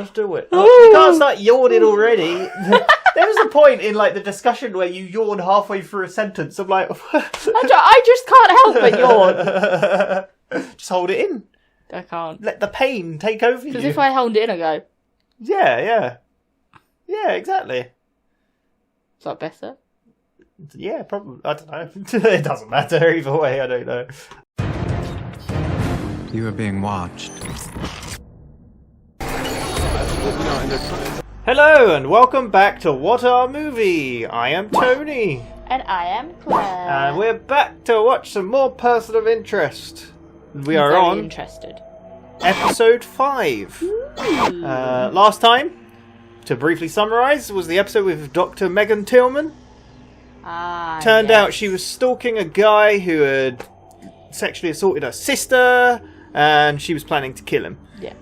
Let's do it. You can't start yawning already. There was a point in like the discussion where you yawn halfway through a sentence. I'm like, I just can't help but yawn. Just hold it in. I can't. Let the pain take over you. Because if I hold it in, I go. Yeah, exactly. Is that better? Yeah, probably. I don't know. It doesn't matter either way. I don't know. You are being watched. Hello and welcome back to WhatAreMovie. I am Tony. And I am Claire. And we're back to watch some more Person of Interest. We are very on interested. episode 5. Last time, to briefly summarise, was the episode with Dr. Megan Tillman. Turned out she was stalking a guy who had sexually assaulted her sister, and she was planning to kill him. Yeah.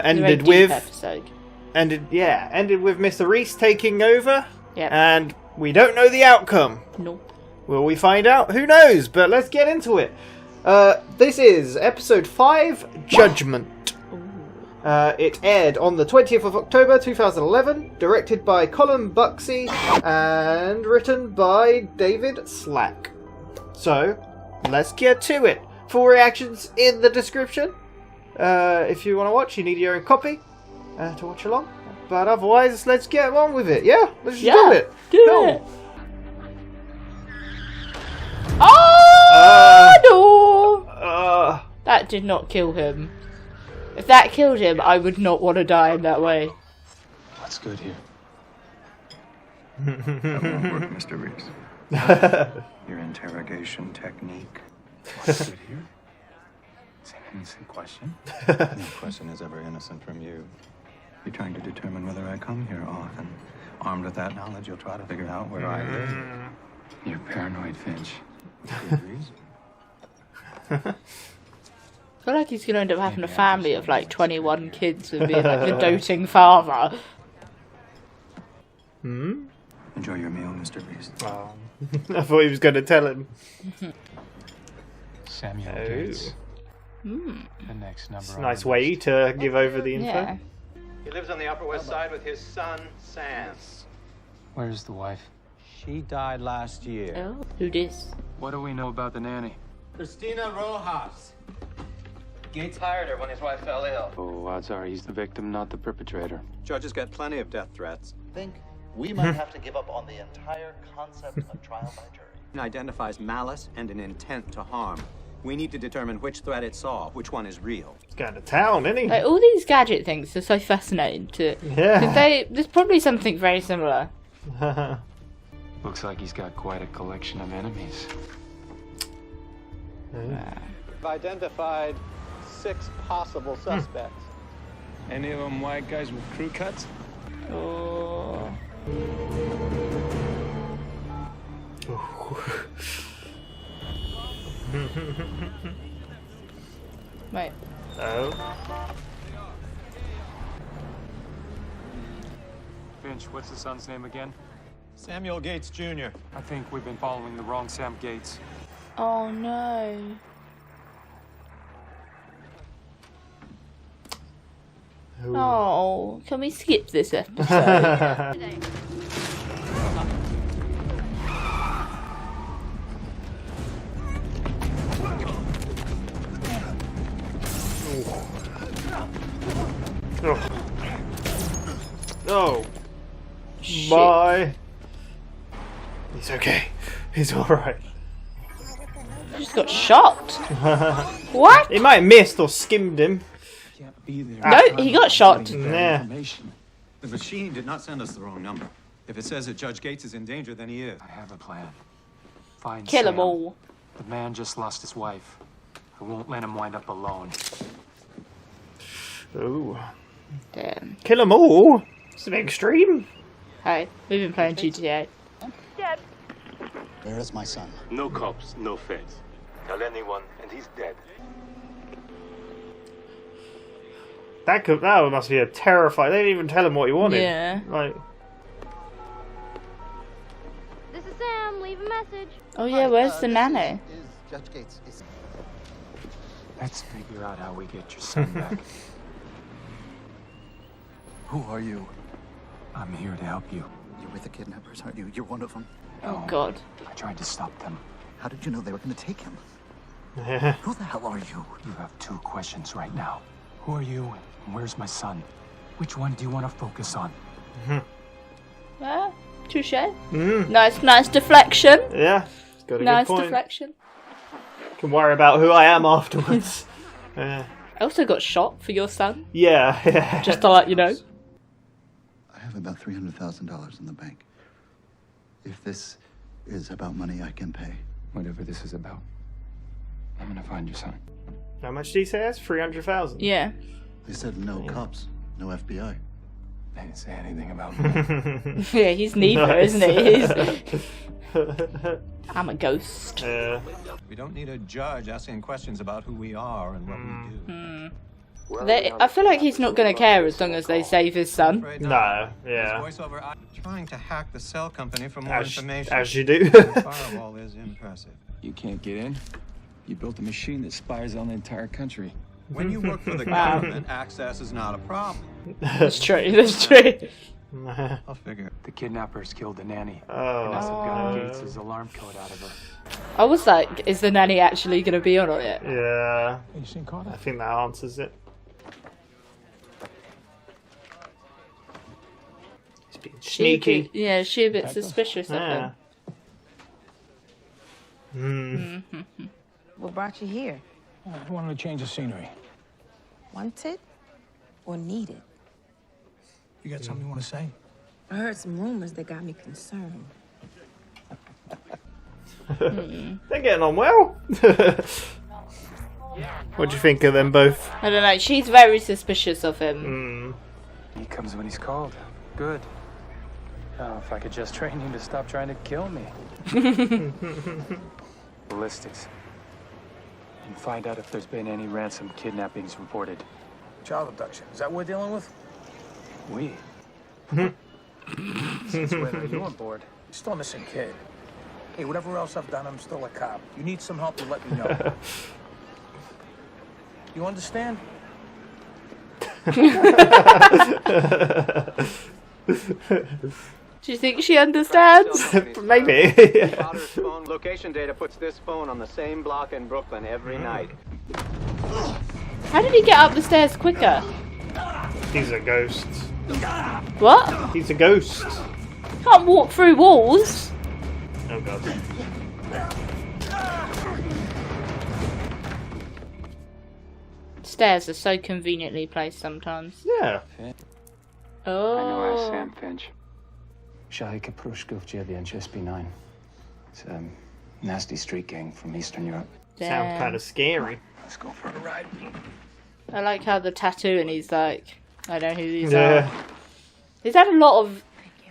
Ended with Mr. Reese taking over. Yeah. And we don't know the outcome. Nope. Will we find out? Who knows? But let's get into it. This is episode 5, Judgment. It aired on the 20th of October 2011, directed by Colin Bucksey, and written by David Slack. So, let's get to it. Full reactions in the description. If you want to watch, you need your own copy to watch along. But otherwise, let's get on with it. Yeah? Let's just do it. Do it. Oh, no! That did not kill him. If that killed him, I would not want to die in that way. What's good here? That won't work, Mr. Reese. Your interrogation technique. What's good here? It's an innocent question. No question is ever innocent from you. You're trying to determine whether I come here often. Armed with that knowledge, you'll try to figure out where I live. You're paranoid, Finch. Good reason. I feel like he's going to end up having a family of like 21 kids and being like the doting father. Enjoy your meal, Mr. Reese. I thought he was going to tell him. Samuel Gates. The next number. It's a nice way to give over the info. Yeah. He lives on the Upper West Side with his son, Sam. Where's the wife? She died last year. Oh, who dis? What do we know about the nanny? Christina Rojas. Gates hired her when his wife fell ill. Oh, odds are he's the victim, not the perpetrator. Judge has got plenty of death threats. Think we might have to give up on the entire concept of trial by jury. It identifies malice and an intent to harm. We need to determine which threat it saw, which one is real. He's going to town, isn't he? Like, all these gadget things are so fascinating to. Yeah. 'Cause there's probably something very similar. Looks like he's got quite a collection of enemies. We've identified 6 possible suspects. Any of them white guys with crew cuts? Oh. Wait. Oh. Finch, what's the son's name again? Samuel Gates, Jr. I think we've been following the wrong Sam Gates. Oh no. Oh, can we skip this episode? Oh. Shit. Bye. He's okay. He's alright. He just got shot. What? He might have missed or skimmed him. Can't be there. No, he got shot. Yeah. The machine did not send us the wrong number. If it says that Judge Gates is in danger, then he is. I have a plan. Find Kill Sam. them all. The man just lost his wife. I won't let him wind up alone. Ooh. Damn. Kill them all? It's a bit extreme. Hey, we've been playing GTA. Where is my son? No cops, no feds. Tell anyone, and he's dead. That must be a terrifying. They didn't even tell him what he wanted. Yeah. Like. This is Sam. Leave a message. Oh yeah, where's the nanny? Is Judge Gates. Let's figure out how we get your son back. Who are you? I'm here to help you. You're with the kidnappers, aren't you? You're one of them. Oh God. I tried to stop them. How did you know they were going to take him? Yeah. Who the hell are you? You have two questions right now. Who are you and where's my son? Which one do you want to focus on? Touche. Nice deflection. Yeah. It's got a Nice good point. deflection. Can worry about who I am afterwards. I also got shot for your son. Yeah. Just to let you know. I have about $300,000 in the bank. If this is about money, I can pay. Whatever this is about, I'm gonna find your son. How much did he say? 300,000. Yeah. They said no cops, no FBI. They didn't say anything about me. Yeah, he's neither, Nice. isn't he? I'm a ghost. Yeah. We don't need a judge asking questions about who we are and what we do. I feel like he's not going to care as long as they save his son. Afraid No. not. Yeah. His voiceover, I'm trying to hack the cell company for more As information. you do. The firewall is impressive. You can't get in? You built a machine that spies on the entire country. When you work for the government, access is not a problem. That's true, that's true. I'll figure. The kidnappers killed the nanny. Oh. Vanessa got Gates' alarm code out of her. I was like, is the nanny actually going to be on it? Yeah. You seen Colin? I think that answers it. He's being sneaky. Yeah, is she a bit suspicious of Yeah. him? What brought you here? I wanted to change the scenery. Wanted or needed? You got something you want to say? I heard some rumors that got me concerned. They're getting on well. What do you think of them both? I don't know, she's very suspicious of him. He comes when he's called. Good. Oh, if I could just train him to stop trying to kill me. Ballistics. And find out if there's been any ransom kidnappings reported. Child abduction. Is that what we're dealing with? We? Since when are you on board? You're still a missing kid. Hey, whatever else I've done, I'm still a cop. You need some help, you let me know. You understand? Do you think she understands? Maybe. Father's phone location data puts this phone on the same block in Brooklyn every night. How did he get up the stairs quicker? He's a ghost. What? He's a ghost. Can't walk through walls. Oh god. Stairs are so conveniently placed sometimes. Yeah. Oh. I know as Sam Finch. Shahi Kaprushka v SB9. It's a nasty street gang from Eastern Europe. Sounds kind of scary. Let's go for a ride. I like how the tattoo and he's like, I know who these Yeah. are. He's had a lot of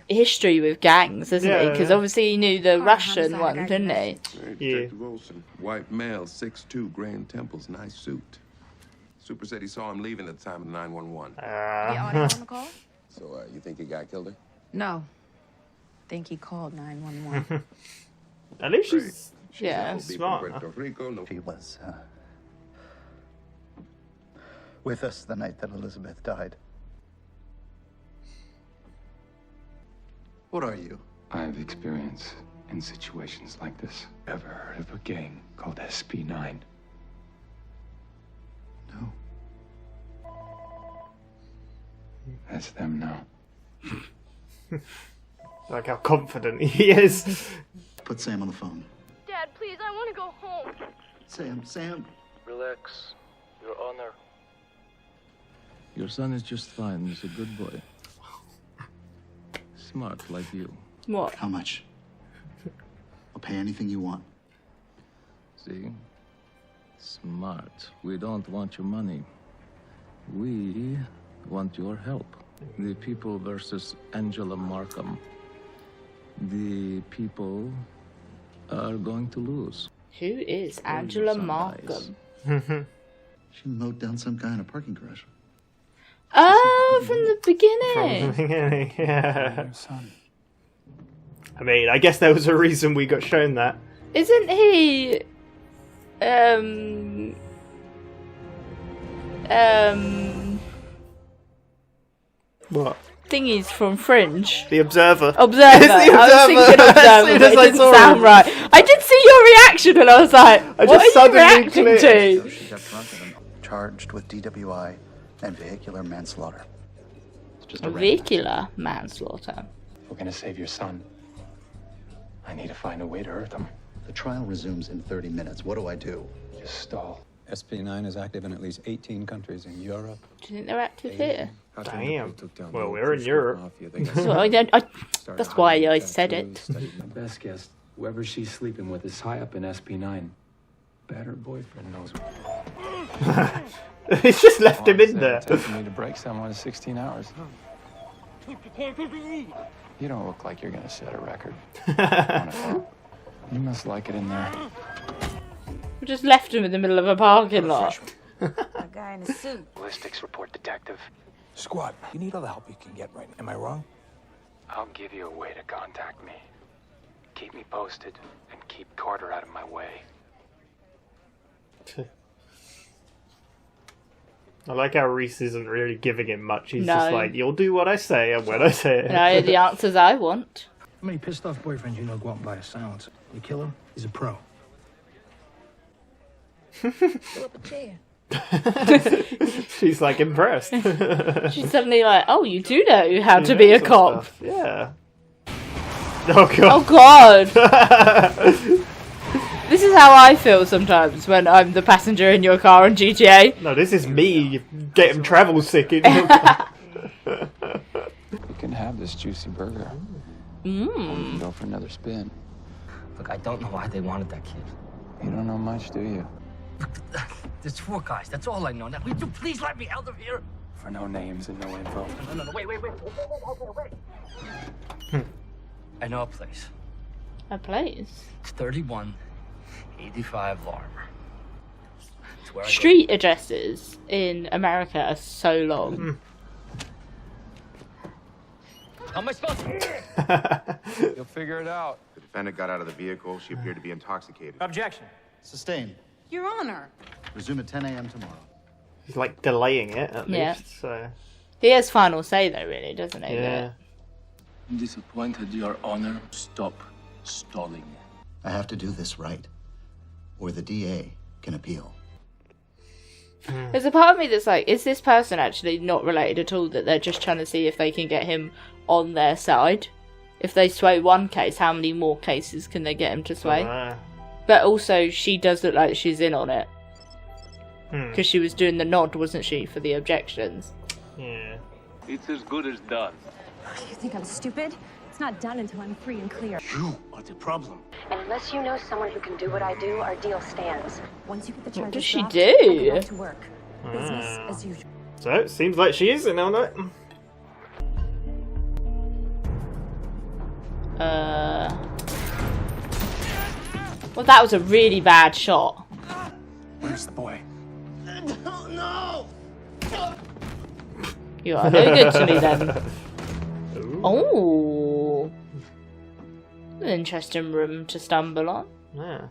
history with gangs, hasn't he? Yeah, Because yeah. obviously he knew the Russian one, didn't he? Yeah. Detective Olson, white male, 6'2", Grand Temples, nice suit. Super said he saw him leaving at the time of the 911. on the call? So, you think he got killed her? No. Think he called 911. At least she's Yeah. smart. Puerto Rico, no. She was with us the night that Elizabeth died. What are you? I have experience in situations like this. Ever heard of a gang called SB9? No. That's them now. Like how confident he is. Put Sam on the phone. Dad, please, I want to go home. Sam. Relax. Your honor. Your son is just fine. He's a good boy. Smart like you. What? How much? I'll pay anything you want. See? Smart. We don't want your money. We want your help. The people versus Angela Markham. The people are going to lose. Who is Angela Markham? She mowed down some guy in a parking garage. Oh, from the beginning. Yeah. I mean, I guess there was a reason we got shown that. Isn't he? What? Thingy's from Fringe. The Observer. Observer. It's the I was thinking Observer. Observer, As but soon it as I didn't saw sound him. right. I did see your reaction, and I was like, I "What just are you suddenly reacting clicked. to?" She got drunk and charged with DWI and vehicular manslaughter. It's just a random Vehicular manslaughter. We're gonna save your son. I need to find a way to hurt them. The trial resumes in 30 minutes. What do I do? Just stall. SP9 is active in at least 18 countries in Europe. Do you think they're active here? Damn. Well, we're in Europe. So that's why I said it. My best guess, whoever she's sleeping with is high up in SP9. Bet her boyfriend knows. He's just left him in there. Taking me to break someone in 16 hours. You don't look like you're gonna set a record. You must like it in there. We just left him in the middle of a parking lot. A guy in a suit. Ballistics report, detective. Squad, you need all the help you can get right now. Am I wrong? I'll give you a way to contact me. Keep me posted and keep Carter out of my way. I like how Reese isn't really giving him much. He's No. just like, you'll do what I say and when I say it. No, the answers I want. How many pissed off boyfriends you know go out and buy a silencer? You kill him, he's a pro. Pull up a chair. She's like impressed. She's suddenly like, oh, you do know how to be a cop. Yeah. Oh god. Oh god. This is how I feel sometimes when I'm the passenger in your car on GTA. No, this is me getting travel sick in your car. You can have this juicy burger. Or you can go for another spin. Look, I don't know why they wanted that kid. You don't know much, do you? There's 4 guys. That's all I know. Now, would you please let me out of here? For no names and no info. No, wait. I know a place. A place? It's 3185 Larimer. It's where I Street addresses in America are so long. How am I supposed to? You'll figure it out. The defendant got out of the vehicle. She appeared to be intoxicated. Objection. Sustained. Your Honor. Resume at 10 a.m. tomorrow. He's like delaying it at Yeah. least, so. He has final say though, really, doesn't he? Yeah. I'm disappointed, Your Honor. Stop stalling. I have to do this right, or the DA can appeal. There's a part of me that's like, is this person actually not related at all, that they're just trying to see if they can get him on their side? If they sway one case, how many more cases can they get him to sway? But also, she does look like she's in on it. Because she was doing the nod, wasn't she, for the objections? Yeah. It's as good as done. You think I'm stupid? It's not done until I'm free and clear. You are the problem. And unless you know someone who can do what I do, our deal stands. Once you get the charges What does she dropped, do? I can go to work. Business as usual. So, it seems like she is in on it. Well, that was a really bad shot. Where's the boy? No! You are no good to me then. Oh, an interesting room to stumble on. Yeah.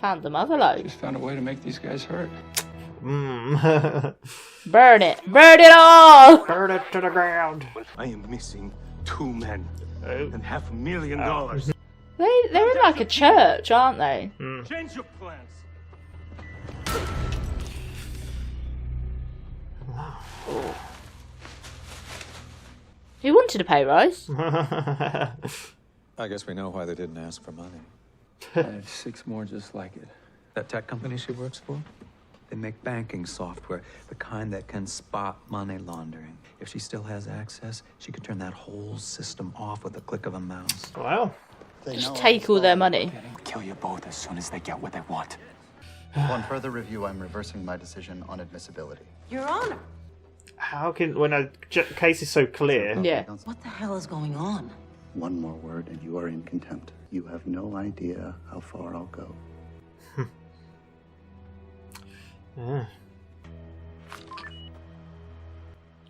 Found the mother load. Just found a way to make these guys hurt. Burn it all! Burn it to the ground. I am missing 2 men and $500,000. They're in like a church, aren't they? Change your plans. He wanted a pay rise. I guess we know why they didn't ask for money. I have 6 more just like it. That tech company she works for? They make banking software, the kind that can spot money laundering. If she still has access, she could turn that whole system off with a click of a mouse. Wow. Just take all their money. Kill you both as soon as they get what they want. On further review, I'm reversing my decision on admissibility. Your Honor. How can, when a case is so clear? Yeah. What the hell is going on? One more word and you are in contempt. You have no idea how far I'll go. Yeah.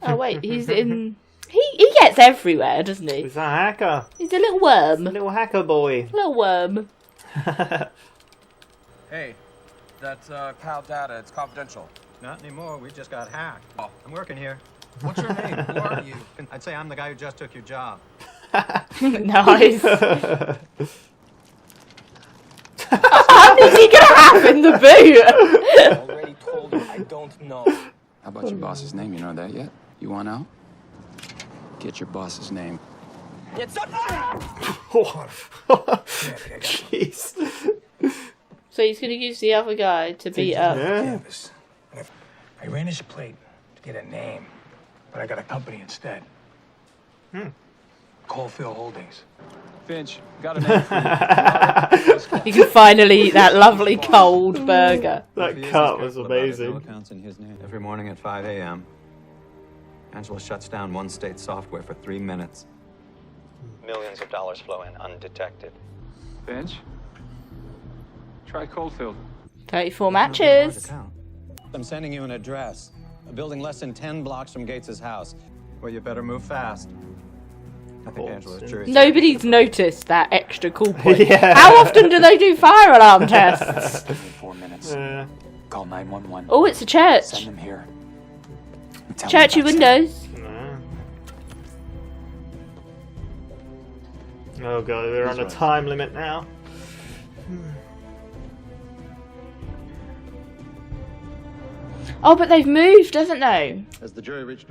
Oh wait, he's in. He gets everywhere, doesn't he? He's a hacker. He's a little worm. A little hacker boy. Little worm. Hey, that's PAL data. It's confidential. Not anymore. We just got hacked. I'm working here. What's your name? Who are you? I'd say I'm the guy who just took your job. Nice. How is he gonna have in the boot? I already told you I don't know. How about your boss's name? You know that yet? You want out? Get your boss's name. It's Jeez. So he's gonna use the other guy to beat up. Canvas. I ran his plate to get a name, but I got a company instead. Caulfield Holdings. Finch, got a name for you. You can finally eat that lovely cold burger. That cut was amazing. Accounts in his name. Every morning at 5 a.m. Angela shuts down one state software for 3 minutes. Millions of dollars flow in undetected. Finch, try Coalfield. 34 matches. I'm sending you an address. A building less than 10 blocks from Gates's house. Well, you better move fast. I think Angela's curious. Nobody's noticed that extra cool point. Yeah. How often do they do fire alarm tests? 4 minutes. Call 911. Oh, it's a church. Send them here. Churchy windows. Oh god, we're on a time limit now. Oh, but they've moved, haven't they? As the jury reached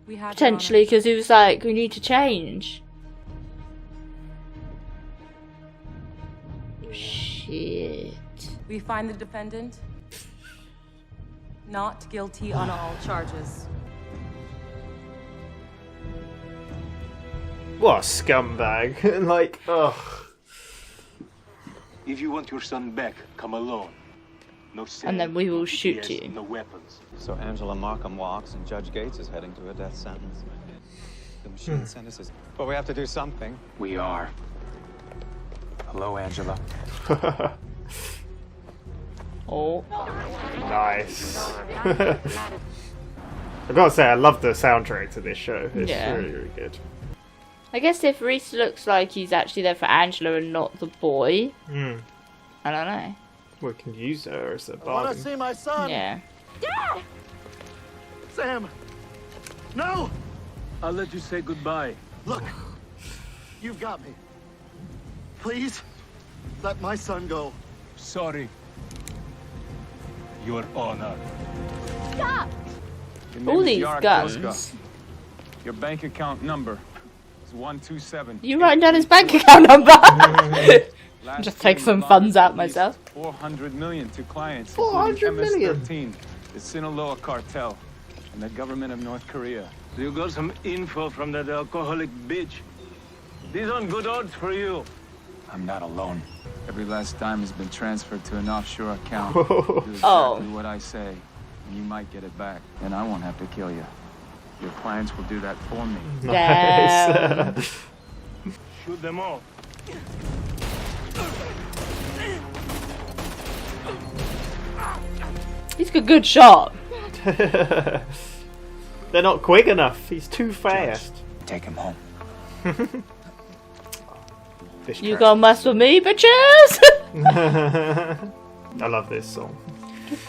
Potentially, because he was like, we need to change. Shit. We find the defendant not guilty on all charges. What a scumbag. Like, ugh. If you want your son back, come alone. No And then we will shoot GPS, you. No weapons. So Angela Markham walks, and Judge Gates is heading to a death sentence. The machine sentences. But we have to do something. We are. Hello, Angela. Oh. Nice. I've got to say, I love the soundtrack to this show. It's really, really good. I guess if Reese looks like he's actually there for Angela and not the boy, I don't know. We can use her as a I want bargain. to see my son. Yeah. Dad! Sam! No! I'll let you say goodbye. Look, you've got me. Please, let my son go. Sorry. Your honor. Stop! Your name All is these Yara guns. Koska. Your bank account number is 127. You writing down his bank account number? Just take some funds out myself. 400 million to clients, 400 including million? MS-13, the Sinaloa cartel, and the government of North Korea. You got some info from that alcoholic bitch. These aren't good odds for you. I'm not alone. Every last dime has been transferred to an offshore account. Oh. Do exactly what I say, and you might get it back. And I won't have to kill you. Your clients will do that for me. Nice. Shoot them all. He's a good shot. They're not quick enough. He's too fast. Take him home. You gonna mess with me, bitches? I love this song.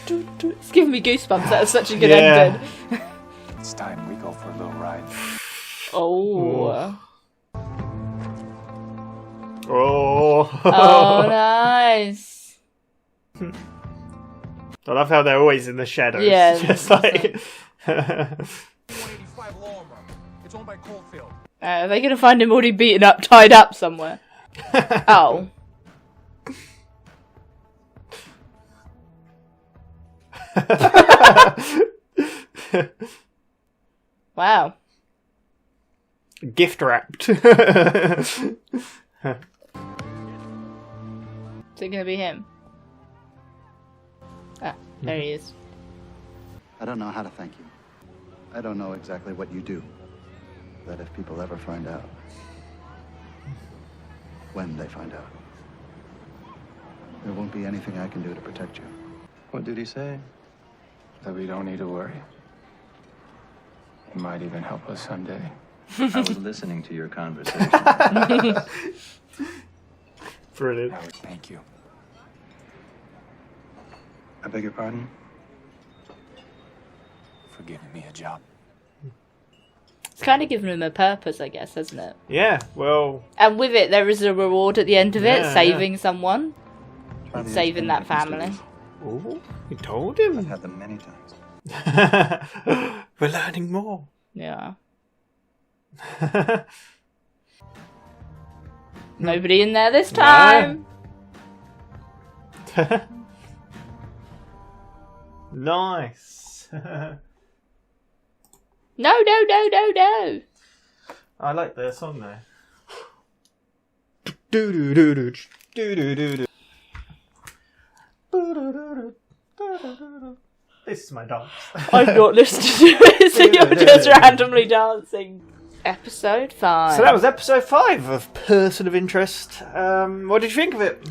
It's giving me goosebumps. That is such a good Yeah. ending. It's time we go for a little ride. Oh. Oh. Oh, nice. I love how they're always in the shadows. Yeah, Just like. 185 Lower. It's owned by Coalfield. Are they gonna find him already beaten up, tied up somewhere? Oh. Wow. Gift wrapped. Is it gonna be him? Ah, there he is. I don't know how to thank you. I don't know exactly what you do. But if people ever find out, when they find out, there won't be anything I can do to protect you. What did he say? That we don't need to worry. He might even help us someday. I was listening to your conversation. Brilliant. Thank you. I beg your pardon? For giving me a job. It's kind of given him a purpose, I guess, hasn't it? Yeah, well... And with it, there is a reward at the end of it, Yeah, saving someone. Saving that family. Oh, he told him. I've had them many times. We're learning more. Yeah. Nobody in there this time. Nice. No. I like their song though. Do do do do do do do do. This is my dance. I've not listened to it, so you're just randomly dancing. Episode 5. So that was episode 5 of Person of Interest. What did you think of it?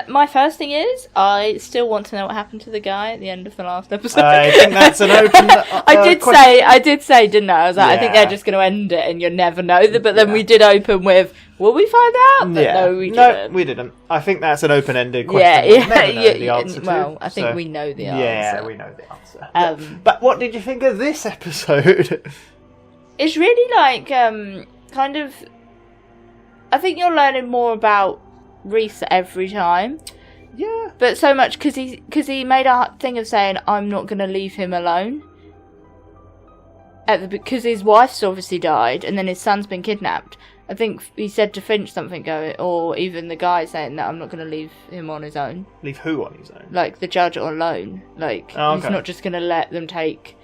My first thing is, I still want to know what happened to the guy at the end of the last episode. I think that's an open. I did say, didn't I? I was like, I think Yeah. they're just going to end it, and you'll never know. But then we did open with, will we find out? But no, we didn't. we didn't. I think that's an open-ended question. Yeah, we'll never know the yeah. answer to, Well, I think so- we know the Yeah, answer. we know the answer. But what did you think of this episode? It's really like, kind of... I think you're learning more about Reese every time. Yeah. But so much, because he made a thing of saying, I'm not going to leave him alone. Because his wife's obviously died, and then his son's been kidnapped. I think he said to Finch something, or even the guy saying that I'm not going to leave him on his own. Leave who on his own? Like, the judge alone. Like, Oh, he's okay. not just going to let them take...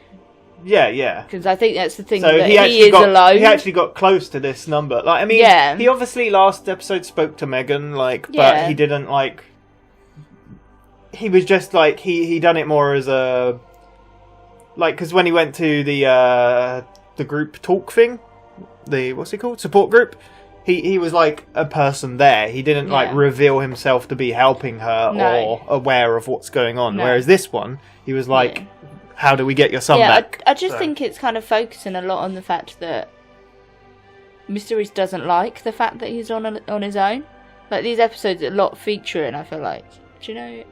Yeah. Because I think that's the thing, So that he is alone. He actually got close to this number. Like, I mean, Yeah. he obviously last episode spoke to Megan, like, but Yeah. he didn't like. He was just like he done it more as a like because when he went to the group talk thing, the what's it called, support group. He was like a person there. He didn't like Yeah. reveal himself to be helping her No. or aware of what's going on. No. Whereas this one, he was like, "How do we get your son Yeah, back?" I just So- think it's kind of focusing a lot on the fact that Mr. Reese doesn't like the fact that he's on his own. Like, these episodes are a lot featuring, I feel like. Do you know?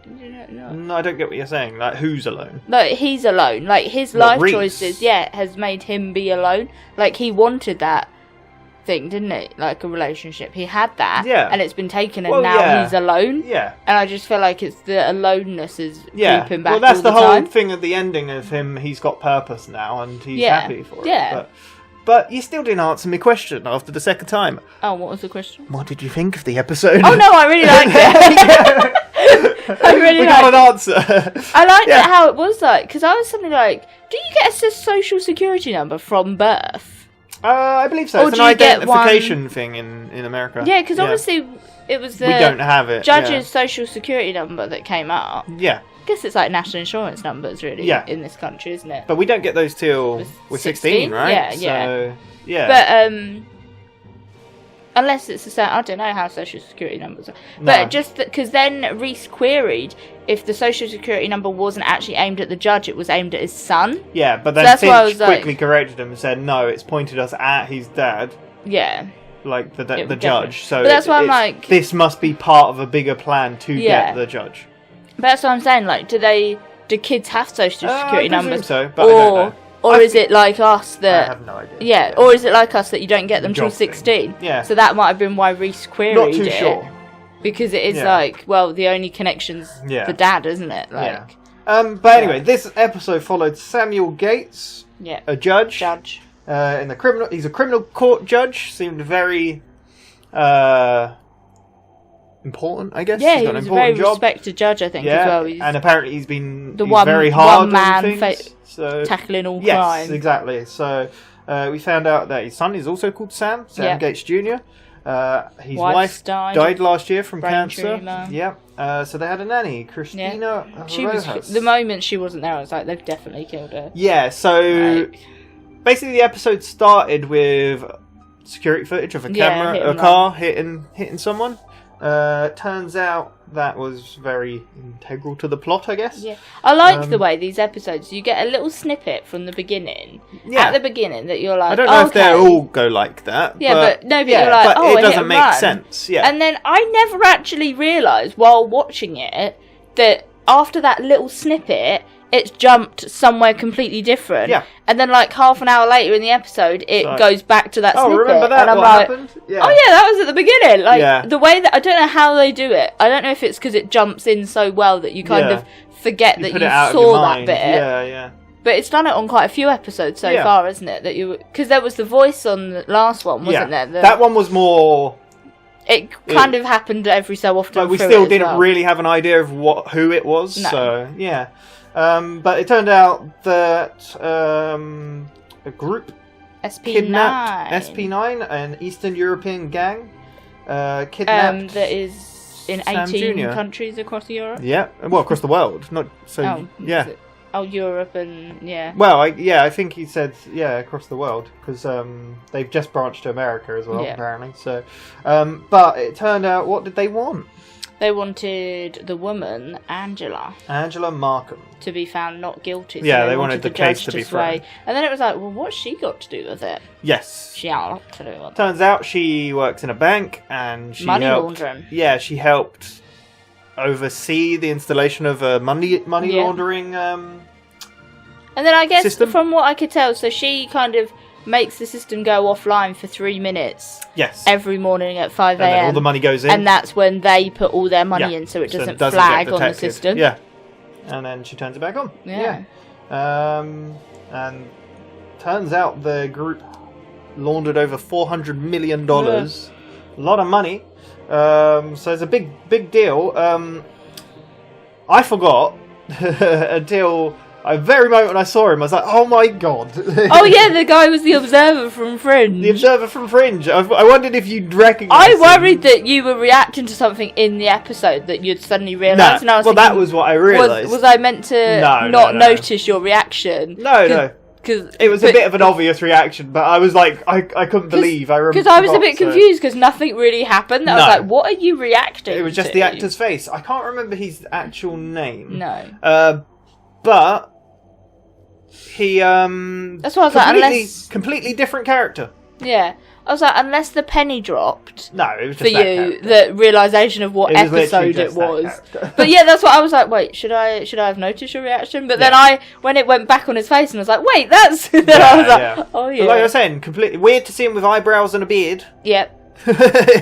No. No, I don't get what you're saying. Like, who's alone? Like, he's alone. Like, his What, life Reese? choices, has made him be alone. Like, he wanted that thing, didn't he? Like, a relationship. He had that. Yeah. And it's been taken, and Well, now yeah. he's alone. Yeah. And I just feel like it's the aloneness is creeping back Well, that's all the whole time. thing of the ending of him. He's got purpose now, and he's Yeah. happy for it. Yeah. But you still didn't answer my question after the second time. Oh, what was the question? What did you think of the episode? Oh, no, I really liked it. I really we got liked an it. answer. I liked it how it was like, because I was something like, do you get a social security number from birth? I believe so. Or It's do an you get identification thing in America. Yeah, because obviously it was the We don't have it, judge's yeah. social security number that came up. Yeah. I guess it's like national insurance numbers, really, Yeah. in this country, isn't it? But we don't get those till we're 16, right? Yeah, So, yeah. But, unless it's a certain, I don't know how social security numbers are. But No. just because then Reese queried if the social security number wasn't actually aimed at the judge, it was aimed at his son. Yeah, but So then that's why I Finch was like- quickly corrected him and said, no, it's pointed us at his dad. Yeah. Like the It judge. So But that's why I'm it's- like- this must be part of a bigger plan to Yeah. get the judge. But that's what I'm saying. Like, do kids have social security I presume numbers? so, but I don't know. Or is it like us that? I have no idea. Yeah, or is it like us that you don't get them till Job thing. 16? Yeah. So that might have been why Reese queried Not too it. sure. Because it is Yeah. like, well, the only connection's Yeah. the dad, isn't it? Like, But anyway, this episode followed Samuel Gates, Yeah. a judge. In the criminal, he's a criminal court judge. Seemed very important, I guess. yeah, He's he got an was a very important job. respected judge, I think, Yeah, as well. He's and apparently he's the very hard one man on things. So tackling all yes, crime. exactly. So we found out that his son is also called Sam Yeah. Gates Jr. His Wife's wife died last year from brain cancer. tumour. Yeah. So they had a nanny, Christina She was Rojas. the moment she wasn't there. I was like, they've definitely killed her. Yeah, so basically the episode started with security footage of a Yeah, camera, hit a and car hitting someone. Turns out that was very integral to the plot, I guess. Yeah, I like the way these episodes, you get a little snippet from the beginning. Yeah. At the beginning that you're like, I don't know if okay. they all go like that. Yeah, but you're like, but oh, it hit doesn't and make run. sense. Yeah. And then I never actually realised while watching it that after that little snippet, it's jumped somewhere completely different. Yeah. And then like half an hour later in the episode, it goes back to that snippet. Remember that? And I'm what like, happened? Yeah. oh yeah, that was at the beginning. Like the way that I don't know how they do it. I don't know if it's because it jumps in so well that you kind of forget that you saw that bit. Yeah, yeah. But it's done it on quite a few episodes so far, isn't it? That because there was the voice on the last one, wasn't there? That one was more. It kind of happened every so often. But we still didn't really have an idea of who it was. No. So yeah. But it turned out that a group kidnapped SP9, an Eastern European gang, kidnapped that is in Sam 18 Jr. countries across Europe. Yeah, well, across the world. Not so. Yeah. Europe and Well, I think he said across the world because they've just branched to America as well apparently. So, but it turned out, what did they want? They wanted the woman Angela Markham to be found not guilty. So they wanted the case to be thrown. And then it was like, well, what's she got to do with it? Yes, she had a lot to do with it. Turns out she works in a bank and she money helped, laundering. Yeah, she helped oversee the installation of a money laundering. And then I guess system? From what I could tell, so she kind of makes the system go offline for 3 minutes. Yes. Every morning at 5 a.m. And then all the money goes in. And that's when they put all their money in, so it doesn't flag on the system. Yeah. And then she turns it back on. Yeah. And turns out the group laundered over $400 million. A lot of money. So it's a big deal. I forgot until a very moment when I saw him, I was like, oh my god. Oh yeah, the guy was the observer from Fringe. The observer from Fringe. I wondered if you'd recognise I him. worried that you were reacting to something in the episode that you'd suddenly realised. And I was well, thinking, that was what I realised. Was I meant to not notice your reaction? No. Because it was a bit of an obvious reaction, but I was like, I couldn't believe. Because I was a bit confused because nothing really happened. I was like, what are you reacting to? It was just the actor's face. I can't remember his actual name. No. But he that's what I was like, completely different character. Yeah. I was like, unless the penny dropped. No, it was for just that you, character. the realisation of what episode it was. But yeah, that's what I was like, wait, should I have noticed your reaction? But then when it went back on his face and I was like, wait, that's then I was like, oh yeah. But like I was saying, completely weird to see him with eyebrows and a beard. Yep.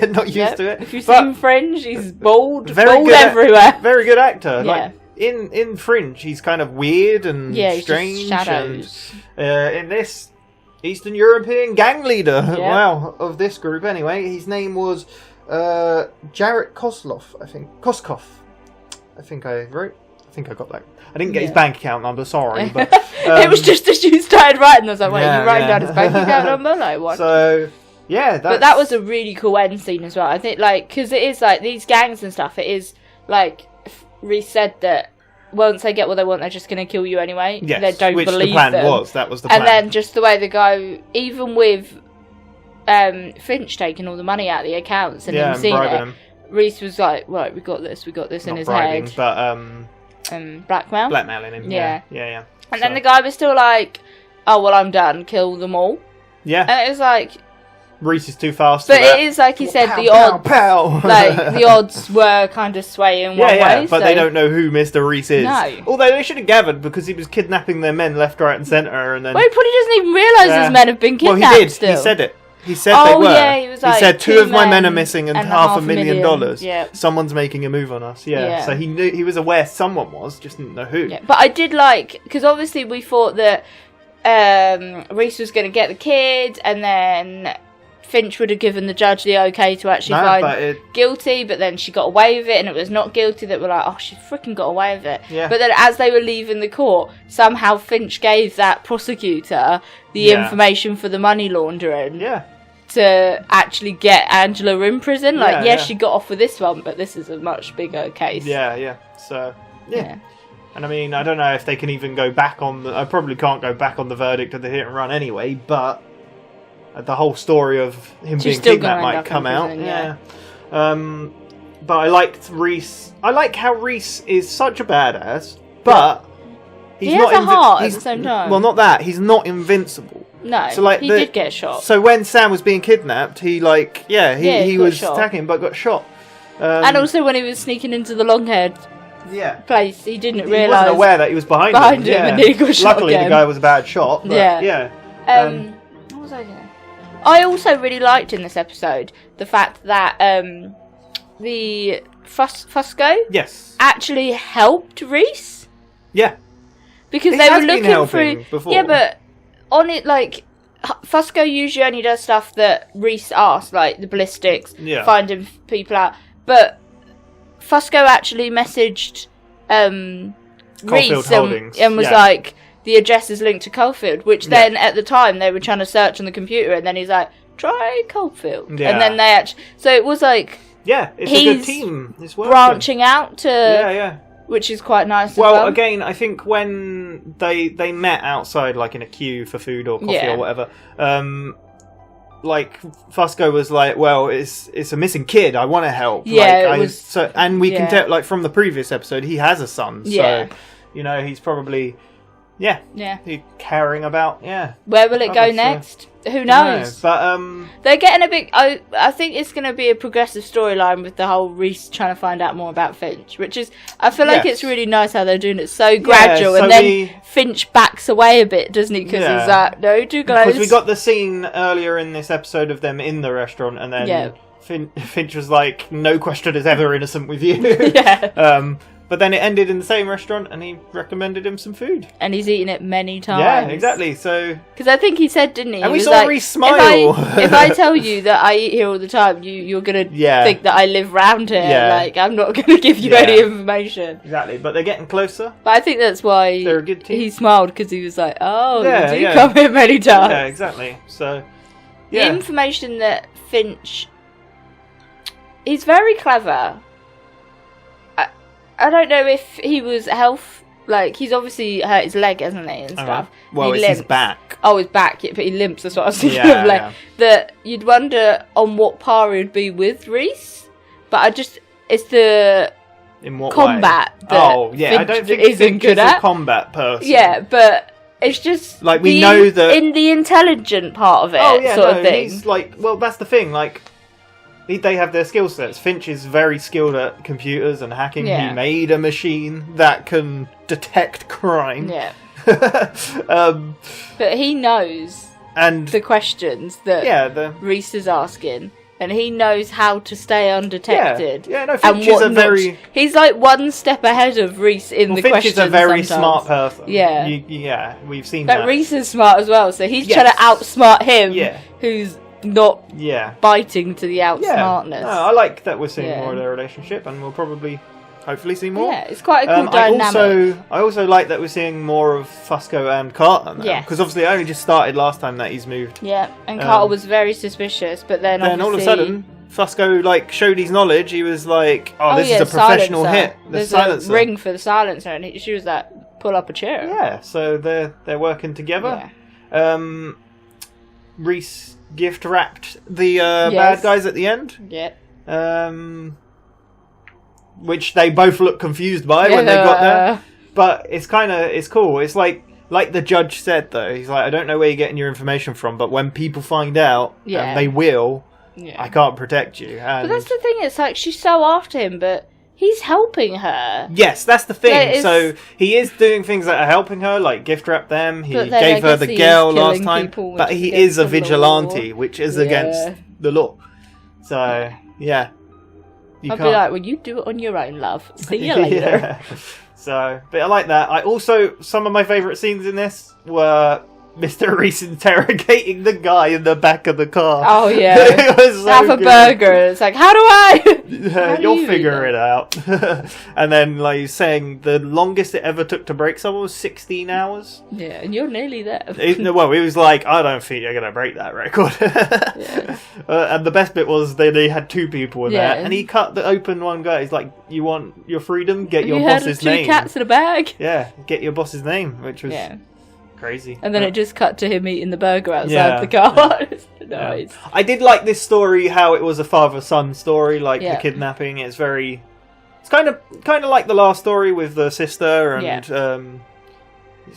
Not used to it. If you've seen Fringe, he's bald good everywhere. Very good actor. Yeah. Like in Fringe, he's kind of weird and strange. He's just shadows. And in this Eastern European gang leader, wow, of this group anyway. His name was Jarek Koskov, I think. I think I got that. I didn't get his bank account number, sorry. But, it was just as you started writing, I was like, wait, you writing down his bank account number? Like, what? So, yeah. But that was a really cool end scene as well. I think, like, because it is, like, these gangs and stuff, it is, like, Reese said that once they get what they want, they're just going to kill you anyway. Yes, they don't which believe the plan them. was. That was the plan. And then just the way they go, even with Finch taking all the money out of the accounts and him seeing it, Reese was like, right, we got this in his head. But blackmailing him. Yeah. And then the guy was still like, oh, well, I'm done. Kill them all. Yeah. And it was like, Reese is too fast. But it is like he said, the odds, like the odds were kind of swaying one way. But they don't know who Mr. Reese is. No. Although they should have gathered because he was kidnapping their men left, right, and centre, and then. Well, he probably doesn't even realise his men have been kidnapped. Well, he did. Still. He said it. He said they were. Yeah, he was like, he said two of my men are missing and $500,000. Yeah. Someone's making a move on us. Yeah. So he knew, he was aware someone was, just didn't know who. Yeah. But I did like, because obviously we thought that Reese was going to get the kid, and then Finch would have given the judge the okay to actually find guilty, but then she got away with it, and it was not guilty. That were like, oh, she freaking got away with it. Yeah. But then as they were leaving the court, somehow Finch gave that prosecutor the information for the money laundering. Yeah. To actually get Angela in prison. Like, yes, she got off with this one, but this is a much bigger case. Yeah. So, yeah. And I mean, I don't know if they can even go back on I probably can't go back on the verdict of the hit and run anyway, but the whole story of him being kidnapped might come out. Yeah. But I liked Reese. I like how Reese is such a badass, but he has a heart at the same time. Well, not that. He's not invincible. No, so, like, he did get shot. So when Sam was being kidnapped, he was shot. attacking but got shot. And also when he was sneaking into the long-haired place. He didn't He realise. wasn't aware that he was behind him. And he got shot Luckily, again. the guy was a bad shot. But yeah. What was I saying? I also really liked in this episode the fact that the Fusco actually helped Reese. Yeah. Because He they has were been looking helping through. before. Yeah, but on it, like, Fusco usually only does stuff that Reese asks, like the ballistics, finding people out. But Fusco actually messaged Reese and was like, the address is linked to Coalfield, which then at the time they were trying to search on the computer, and then he's like, try Coalfield. Yeah. And then they actually. So it was like. Yeah, it's a good team. It's working. Branching out to. Which is quite nice. Well, again, I think when they met outside, like in a queue for food or coffee or whatever, like Fusco was like, "Well, it's a missing kid. I want to help." Yeah, like, it was. And we can tell, like from the previous episode, he has a son. So, you know, he's probably, he's caring about. Where will it go next? Who knows? But they're getting a bit. I think it's going to be a progressive storyline with the whole Reese trying to find out more about Finch, which is. I feel like it's really nice how they're doing it so gradual, and then Finch backs away a bit, doesn't he? Because he's like, no, too close. Because we got the scene earlier in this episode of them in the restaurant, and then Finch was like, "No question is ever innocent with you." But then it ended in the same restaurant, and he recommended him some food. And he's eaten it many times. Yeah, exactly. So because I think he said, didn't he? And we was saw like, Reese smile. If I tell you that I eat here all the time, you're gonna think that I live round here. Like I'm not gonna give you any information. Exactly. But they're getting closer. But I think that's why they're a good team. He smiled because he was like, "Oh, you do come here many times." Yeah, exactly. So the information that Finch, he's very clever. I don't know if he was like he's obviously hurt his leg, hasn't he, and stuff. Well, it's his back. Oh, his back, but he limps. That's what I was thinking of. Like that, you'd wonder on what par he'd be with Reese, but it's the in what combat. Way? Oh, yeah, I don't think Finch is a combat person. Yeah, but it's just like we know that in the intelligent part of it, sort of thing. He's like, well, that's the thing, like. They have their skill sets. Finch is very skilled at computers and hacking. He made a machine that can detect crime. Yeah. But he knows the questions that Reese is asking. And he knows how to stay undetected. Yeah, no, Finch is a very... He's like one step ahead of Reese in the questions. Finch is a very sometimes. smart person. Yeah. We've seen that. But Reese is smart as well, so he's trying to outsmart him, who's not biting to the outsmartness. No, I like that we're seeing more of their relationship, and we'll probably, hopefully, see more. Yeah, it's quite a cool dynamic. I also like that we're seeing more of Fusco and Carter now. Because obviously it only just started last time that he's moved. Yeah, and Carter was very suspicious, but then all of a sudden, Fusco showed his knowledge. He was like, "Oh, this is a professional hit." There's a ring for the silencer, and she was like, "Pull up a chair." Yeah, so they're working together. Yeah. Reese gift wrapped the bad guys at the end. Yeah. Which they both look confused by when they got there. But it's cool. It's like the judge said though. He's like, I don't know where you're getting your information from, but when people find out, and they will, I can't protect you. And but that's the thing. It's like she's so after him, but he's helping her. Yes, that's the thing. So he is doing things that are helping her, like gift wrap them. He gave her the girl last time. But he is a vigilante, which is against the law. So, yeah. I'd be like, well, you do it on your own, love. See you later. So, but I like that. Some of my favourite scenes in this were Mr. Reese interrogating the guy in the back of the car. Oh, yeah. It was so have a burger. It's like, how do I? You'll figure it out. And then, like, saying the longest it ever took to break someone was 16 hours. Yeah, and you're nearly there. He was like, I don't think you're going to break that record. And the best bit was they had two people in there, and he cut the open one guy. He's like, you want your freedom? Get your boss's name. Two cats in a bag? Yeah, get your boss's name, which was... crazy. And then it just cut to him eating the burger outside the car. Nice. I did like this story, how it was a father-son story, like the kidnapping. It's kind of like the last story with the sister, and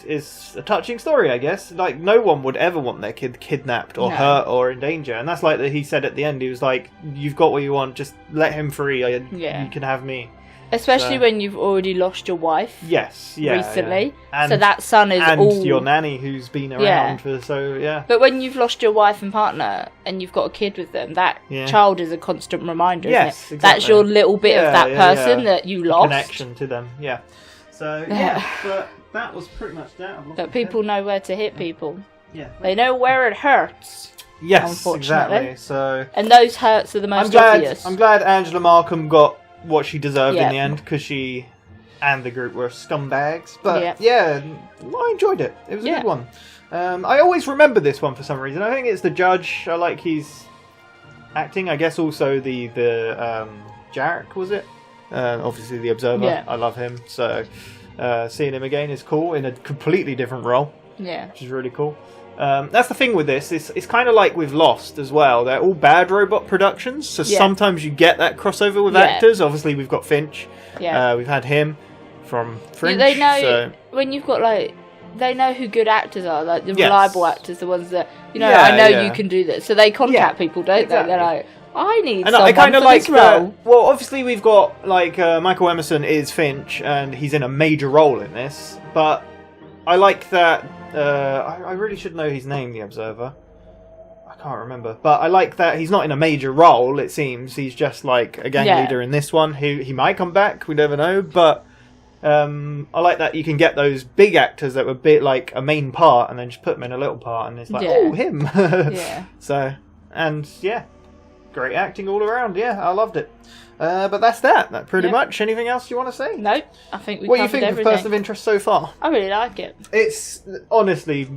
it's a touching story, I guess. Like, no one would ever want their kid kidnapped or hurt or in danger, and that's like that he said at the end. He was like, "You've got what you want. Just let him free. You can have me." Especially So- when you've already lost your wife. Yes, yeah. Recently. Yeah. So that son is and all... your nanny who's been around Yeah. for so, yeah. But when you've lost your wife and partner and you've got a kid with them, that Yeah. child is a constant reminder, Yes, isn't it? exactly. That's your little bit of that person that you The lost. connection to them, yeah. So, yeah, but that was pretty much that. That people know where to hit people. Yeah. They know where it hurts. Yes, unfortunately. exactly. So And those hurts are the most obvious. I'm glad Angela Markham got what she deserved Yeah. in the end, because she and the group were scumbags. But Yeah. yeah, I enjoyed it. It was a good one. I always remember this one for some reason. I think it's the judge. I like his acting. I guess also the Jarek, was it? Obviously the Observer. Yeah. I love him. So seeing him again is cool in a completely different role. Yeah. Which is really cool. That's the thing with this. It's kind of like with Lost as well. They're all bad robot productions, so Yeah. sometimes you get that crossover with Yeah. actors. Obviously, we've got Finch. Yeah. We've had him from Fringe. They know so. when you've got they know who good actors are, like the Yes. reliable actors, the ones that Yeah, I know yeah. you can do this. So they contact people, don't exactly. they? They're like, I need And I someone kind of for like this role. well, obviously we've got Michael Emerson is Finch, and he's in a major role in this. But I like that. I really should know his name, the Observer. I can't remember, but I like that he's not in a major role. It seems he's just like a gang Yeah. leader in this one. He might come back. We never know. But I like that you can get those big actors that were bit like a main part, and then just put them in a little part, and it's like, Yeah. oh, him. Yeah. So, and yeah, great acting all around. Yeah, I loved it. But that's that pretty Yeah. much. Anything else you want to say? Nope. I think we What do you covered think everything. of Person of Interest so far? I really like it. It's honestly,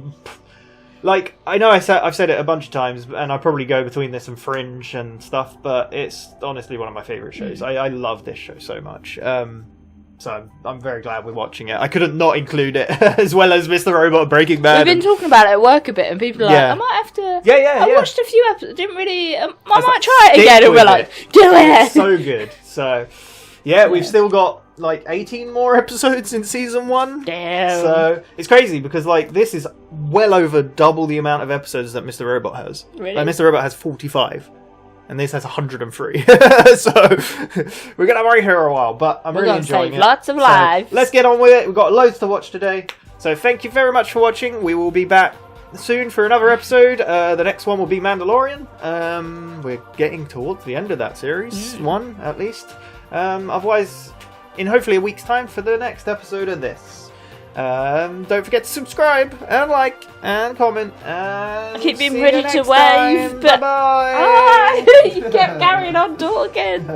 like, I know I've said it a bunch of times, and I probably go between this and Fringe and stuff, but it's honestly one of my favourite shows. I love this show so much. So I'm very glad we're watching it. I couldn't not include it, as well as Mr. Robot and Breaking Bad. We've been talking about it at work a bit, and people are Yeah. like, I might have to... Yeah. I watched a few episodes, didn't really... I might try it Stick again, and we're with like, it. do it! It's so good. So, yeah, we've still got like 18 more episodes in season 1. Damn. So it's crazy because like this is well over double the amount of episodes that Mr. Robot has. Really? Like, Mr. Robot has 45. And this has 103. So we're going to worry here a while, but I'm We're really gonna enjoying save it. lots of So lives. let's get on with it. We've got loads to watch today. So thank you very much for watching. We will be back soon for another episode. The next one will be Mandalorian. We're getting towards the end of that series. One, at least. Otherwise, in hopefully a week's time for the next episode of this. Don't forget to subscribe and like and comment. And I keep being see you ready to next wave, time. but... Bye-bye. You kept carrying on talking.